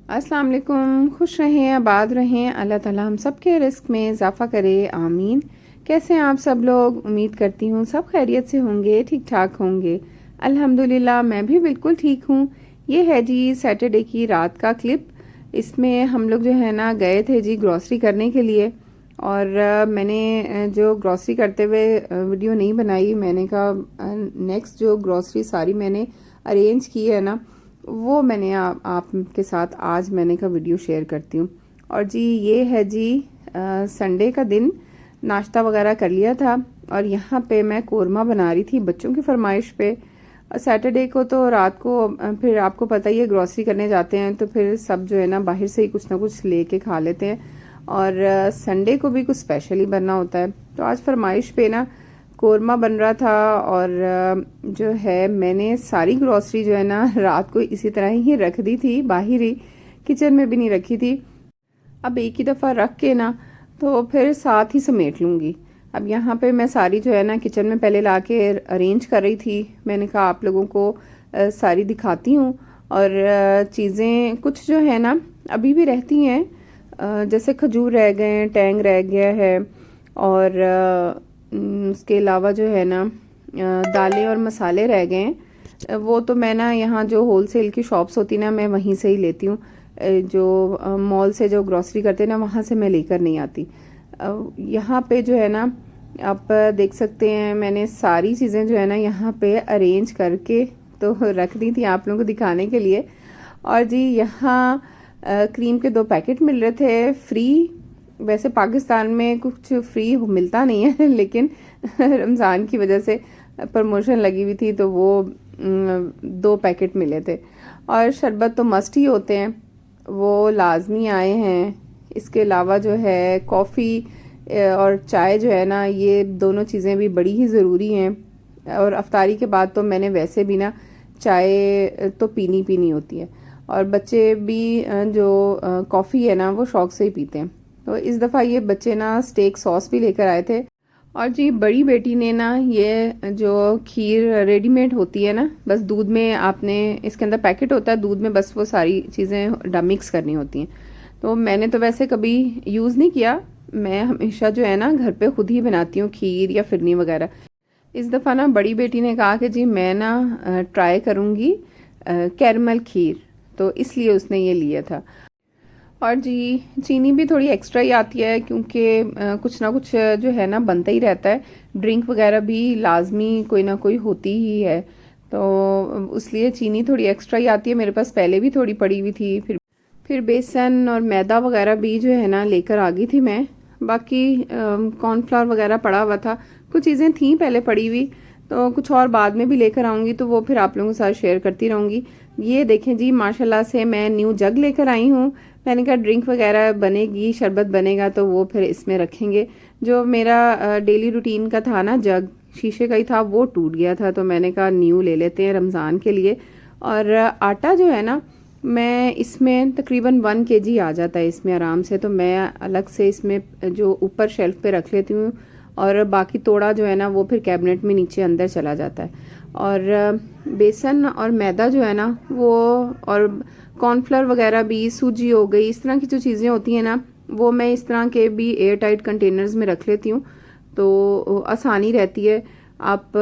अस्सलाम वालेकुम। खुश रहें, आबाद रहें, अल्लाह ताला हम सब के रिस्क में इजाफ़ा करे, आमीन। कैसे हैं आप सब लोग? उम्मीद करती हूँ सब खैरियत से होंगे, ठीक ठाक होंगे। अल्हम्दुलिल्लाह मैं भी बिल्कुल ठीक हूँ। ये है जी सैटरडे की रात का क्लिप। इसमें हम लोग जो है ना गए थे जी ग्रॉसरी करने के लिए। और मैंने जो ग्रॉसरी करते हुए वीडियो नहीं बनाई, मैंने कहा नेक्स्ट जो ग्रॉसरी सारी मैंने अरेंज की है ना, वो मैंने आपके साथ आज मैंने कहा वीडियो शेयर करती हूँ। और जी ये है जी संडे का दिन, नाश्ता वगैरह कर लिया था और यहाँ पे मैं कोरमा बना रही थी बच्चों की फरमाइश पे। सैटरडे को तो रात को फिर आपको पता ही है ग्रॉसरी करने जाते हैं तो फिर सब जो है ना बाहर से ही कुछ ना कुछ लेके खा लेते हैं। और संडे को भी कुछ स्पेशल ही बनना होता है, तो आज फरमाइश पे ना कोरमा बन रहा था। और जो है मैंने सारी ग्रॉसरी जो है ना रात को इसी तरह ही रख दी थी, बाहर ही, किचन में भी नहीं रखी थी। अब एक ही दफ़ा रख के ना तो फिर साथ ही समेट लूँगी। अब यहाँ पे मैं सारी जो है ना किचन में पहले ला के अरेंज कर रही थी। मैंने कहा आप लोगों को सारी दिखाती हूँ। और चीज़ें कुछ जो है ना अभी भी रहती हैं, जैसे खजूर रह गए हैं, टैंग रह गया है। और उसके अलावा जो है ना दालें और मसाले रह गए हैं। वो तो मैं ना यहाँ जो होलसेल की शॉप्स होती ना मैं वहीं से ही लेती हूँ। जो मॉल से जो ग्रॉसरी करते हैं ना वहाँ से मैं लेकर नहीं आती। यहाँ पे जो है ना आप देख सकते हैं मैंने सारी चीज़ें जो है ना यहाँ पे अरेंज करके तो रख दी थी आप लोगों को दिखाने के लिए। और जी यहाँ क्रीम के 2 पैकेट मिल रहे थे फ्री। वैसे पाकिस्तान में कुछ फ्री मिलता नहीं है लेकिन रमज़ान की वजह से प्रमोशन लगी हुई थी तो वो 2 पैकेट मिले थे। और शरबत तो मस्ट ही होते हैं, वो लाजमी आए हैं। इसके अलावा जो है कॉफ़ी और चाय जो है ना ये दोनों चीज़ें भी बड़ी ही ज़रूरी हैं। और अफ्तारी के बाद तो मैंने वैसे भी ना चाय तो पीनी पीनी होती है। और बच्चे भी जो कॉफ़ी है ना वो शौक़ से ही पीते हैं। तो इस दफ़ा ये बच्चे ना स्टेक सॉस भी लेकर आए थे। और जी बड़ी बेटी ने ना ये जो खीर रेडीमेड होती है ना, बस दूध में आपने, इसके अंदर पैकेट होता है दूध में, बस वो सारी चीज़ें मिक्स करनी होती हैं। तो मैंने तो वैसे कभी यूज़ नहीं किया, मैं हमेशा जो है ना घर पे खुद ही बनाती हूँ खीर या फिरनी वगैरह। इस दफ़ा ना बड़ी बेटी ने कहा कि जी मैं ना ट्राई करूँगी कैरमल खीर, तो इसलिए उसने ये लिया था। और जी चीनी भी थोड़ी एक्स्ट्रा ही आती है क्योंकि कुछ ना कुछ जो है ना बनता ही रहता है। ड्रिंक वगैरह भी लाजमी कोई ना कोई होती ही है, तो इसलिए चीनी थोड़ी एक्स्ट्रा ही आती है। मेरे पास पहले भी थोड़ी पड़ी हुई थी। फिर बेसन और मैदा वगैरह भी जो है ना लेकर आ गई थी मैं। बाकी कॉर्नफ्लावर वगैरह पड़ा हुआ था, कुछ चीज़ें थी पहले पड़ी हुई, तो कुछ और बाद में भी लेकर आऊँगी तो वो फिर आप लोगों के साथ शेयर करती रहूँगी। ये देखें जी माशाल्लाह से मैं न्यू जग लेकर आई हूँ। मैंने कहा ड्रिंक वगैरह बनेगी, शरबत बनेगा तो वो फिर इसमें रखेंगे। जो मेरा डेली रूटीन का था ना जग, शीशे का ही था, वो टूट गया था तो मैंने कहा न्यू ले लेते हैं रमज़ान के लिए। और आटा जो है ना मैं इसमें तकरीबन 1 kg आ जाता है इसमें आराम से, तो मैं अलग से इसमें जो ऊपर शेल्फ पे रख लेती हूँ। और बाकी तोड़ा जो है ना वो फिर कैबिनेट में नीचे अंदर चला जाता है। और बेसन और मैदा जो है ना वो, और कॉर्नफ्लावर वगैरह भी, सूजी हो गई, इस तरह की जो चीज़ें होती हैं ना वो मैं इस तरह के भी एयर टाइट कंटेनर्स में रख लेती हूँ तो आसानी रहती है। आप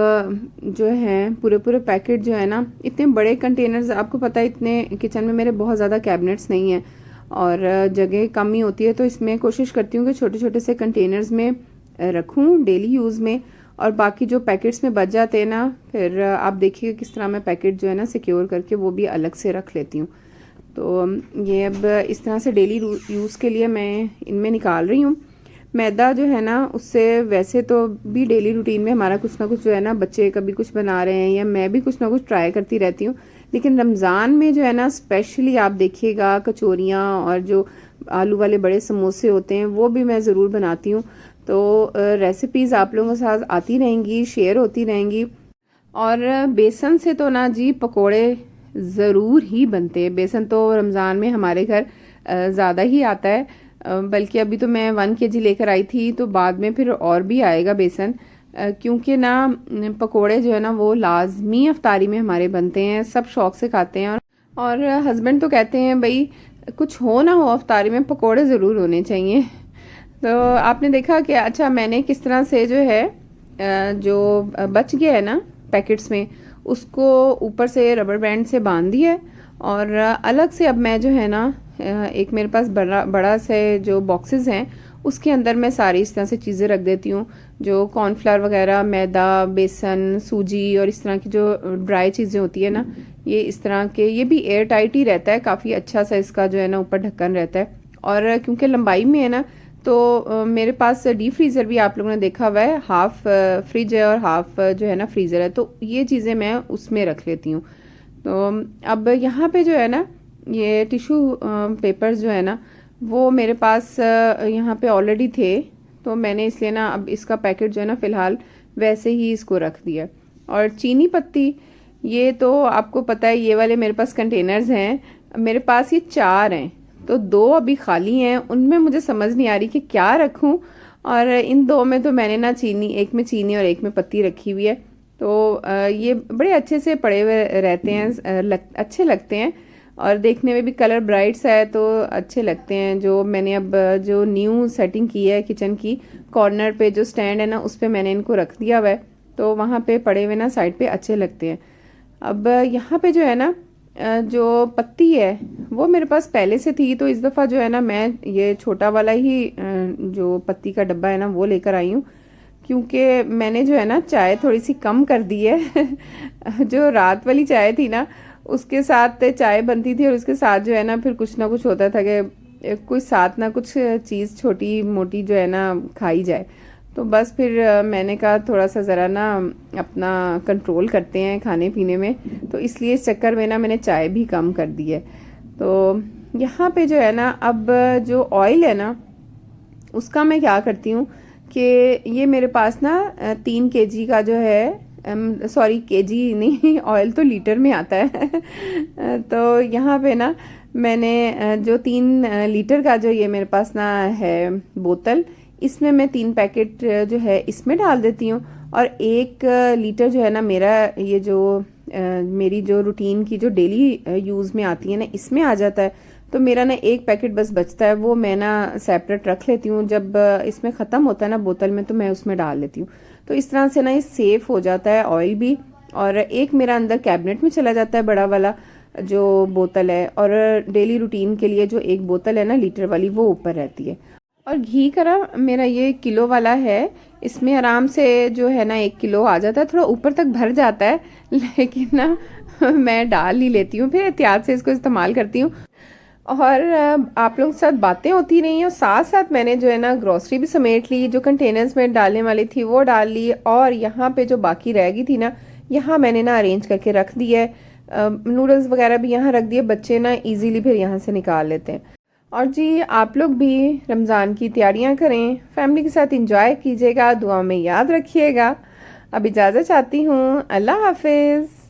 जो हैं पूरे पूरे पैकेट जो है ना, इतने बड़े कंटेनर्स, आपको पता है इतने किचन में मेरे बहुत ज़्यादा कैबिनेट्स नहीं हैं और जगह कम ही होती है, तो इसमें कोशिश करती हूँ कि छोटे छोटे से कंटेनर्स में रखूँ डेली यूज़ में। और बाकी जो पैकेट्स में बच जाते हैं ना फिर आप देखिए किस तरह मैं पैकेट जो है ना सिक्योर करके वो भी अलग से रख लेती हूँ। तो ये अब इस तरह से डेली यूज़ के लिए मैं इनमें निकाल रही हूँ। मैदा जो है ना उससे वैसे तो भी डेली रूटीन में हमारा कुछ ना कुछ जो है ना, बच्चे कभी कुछ बना रहे हैं या मैं भी कुछ ना कुछ ट्राई करती रहती हूँ। लेकिन रमज़ान में जो है ना स्पेशली आप देखिएगा कचौरियाँ और जो आलू वाले बड़े समोसे होते हैं वो भी मैं ज़रूर बनाती हूँ। तो रेसिपीज़ आप लोगों के साथ आती रहेंगी, शेयर होती रहेंगी। और बेसन से तो ना जी पकोड़े ज़रूर ही बनते हैं। बेसन तो रमज़ान में हमारे घर ज़्यादा ही आता है, बल्कि अभी तो मैं 1 kg लेकर आई थी तो बाद में फिर और भी आएगा बेसन। क्योंकि ना पकोड़े जो है ना वो लाजमी अफ्तारी में हमारे बनते हैं, सब शौक से खाते हैं। और हस्बैंड तो कहते हैं भाई कुछ हो ना हो अफ्तारी में पकोड़े ज़रूर होने चाहिए। तो आपने देखा कि अच्छा मैंने किस तरह से जो है जो बच गया है ना पैकेट्स में, उसको ऊपर से रबर बैंड से बांध दिया है। और अलग से अब मैं जो है ना एक मेरे पास बड़ा बड़ा से जो बॉक्सेस हैं उसके अंदर मैं सारी इस तरह से चीज़ें रख देती हूँ, जो कॉर्नफ्लावर वगैरह, मैदा, बेसन, सूजी और इस तरह की जो ड्राई चीज़ें होती है ना, ये इस तरह के, ये भी एयर टाइट ही रहता है, काफ़ी अच्छा सा इसका जो है ना ऊपर ढक्कन रहता है। और क्योंकि लंबाई में है ना, तो मेरे पास डीप फ्रीज़र भी आप लोगों ने देखा हुआ है, हाफ फ्रिज है और हाफ जो है ना फ्रीज़र है, तो ये चीज़ें मैं उसमें रख लेती हूँ। तो अब यहाँ पे जो है ना ये टिश्यू पेपर्स जो है ना वो मेरे पास यहाँ पे ऑलरेडी थे, तो मैंने इसलिए ना अब इसका पैकेट जो है ना फ़िलहाल वैसे ही इसको रख दिया। और चीनी पत्ती, ये तो आपको पता है, ये वाले मेरे पास कंटेनर्स हैं, मेरे पास ये 4 हैं, तो 2 अभी खाली हैं, उनमें मुझे समझ नहीं आ रही कि क्या रखूं। और इन 2 में तो मैंने ना चीनी, एक में चीनी और एक में पत्ती रखी हुई है। तो ये बड़े अच्छे से पड़े हुए रहते हैं, अच्छे लगते हैं और देखने में भी कलर ब्राइट सा है, तो अच्छे लगते हैं। जो मैंने अब जो न्यू सेटिंग की है किचन की, कॉर्नर पे जो स्टैंड है ना उस पे मैंने इनको रख दिया हुआ है, तो वहाँ पे पड़े हुए ना साइड पे अच्छे लगते हैं। अब यहाँ पे जो है ना जो पत्ती है वो मेरे पास पहले से थी, तो इस दफ़ा जो है ना मैं ये छोटा वाला ही जो पत्ती का डब्बा है ना वो लेकर आई हूँ, क्योंकि मैंने जो है ना चाय थोड़ी सी कम कर दी है। जो रात वाली चाय थी ना उसके साथ चाय बनती थी और उसके साथ जो है ना कुछ होता था कि कोई साथ ना कुछ चीज़ छोटी मोटी जो है ना खाई जाए। तो बस फिर मैंने कहा थोड़ा सा ज़रा ना अपना कंट्रोल करते हैं खाने पीने में, तो इसलिए इस चक्कर में ना मैंने चाय भी कम कर दी है। तो यहाँ पे जो है ना अब जो ऑयल है ना उसका मैं क्या करती हूँ कि ये मेरे पास ना 3 kg का जो है, सॉरी केजी नहीं, ऑयल तो लीटर में आता है। तो यहाँ पे ना मैंने जो 3 लीटर का जो ये मेरे पास ना है बोतल, इसमें मैं 3 पैकेट जो है इसमें डाल देती हूँ। और 1 लीटर जो है ना मेरा ये जो मेरी जो रूटीन की जो डेली यूज़ में आती है ना इसमें आ जाता है। तो मेरा ना 1 पैकेट बस बचता है, वो मैं ना सेपरेट रख लेती हूँ, जब इसमें ख़त्म होता है ना बोतल में तो मैं उसमें डाल लेती हूँ। तो इस तरह से ना ये सेफ़ हो जाता है ऑयल भी, और एक मेरा अंदर कैबिनेट में चला जाता है बड़ा वाला जो बोतल है, और डेली रूटीन के लिए जो एक बोतल है ना लीटर वाली वो ऊपर रहती है। और घी का मेरा ये किलो वाला है, इसमें आराम से जो है ना 1 किलो आ जाता है, थोड़ा ऊपर तक भर जाता है, लेकिन ना मैं डाल ही लेती हूँ, फिर एहतियात से इसको इस्तेमाल करती हूँ। और आप लोगों के साथ बातें होती रही और साथ साथ मैंने जो है ना ग्रॉसरी भी समेट ली, जो कंटेनर्स में डालने वाली थी वो डाल ली, और यहाँ पे जो बाकी रह गई थी ना यहाँ मैंने ना अरेंज करके रख दिया है। नूडल्स वगैरह भी यहाँ रख दिए, बच्चे ना इजीली फिर यहाँ से निकाल लेते हैं। और जी आप लोग भी रमज़ान की तैयारियां करें, फैमिली के साथ इंजॉय कीजिएगा, दुआ में याद रखिएगा। अब इजाज़त चाहती हूँ, अल्लाह हाफिज़।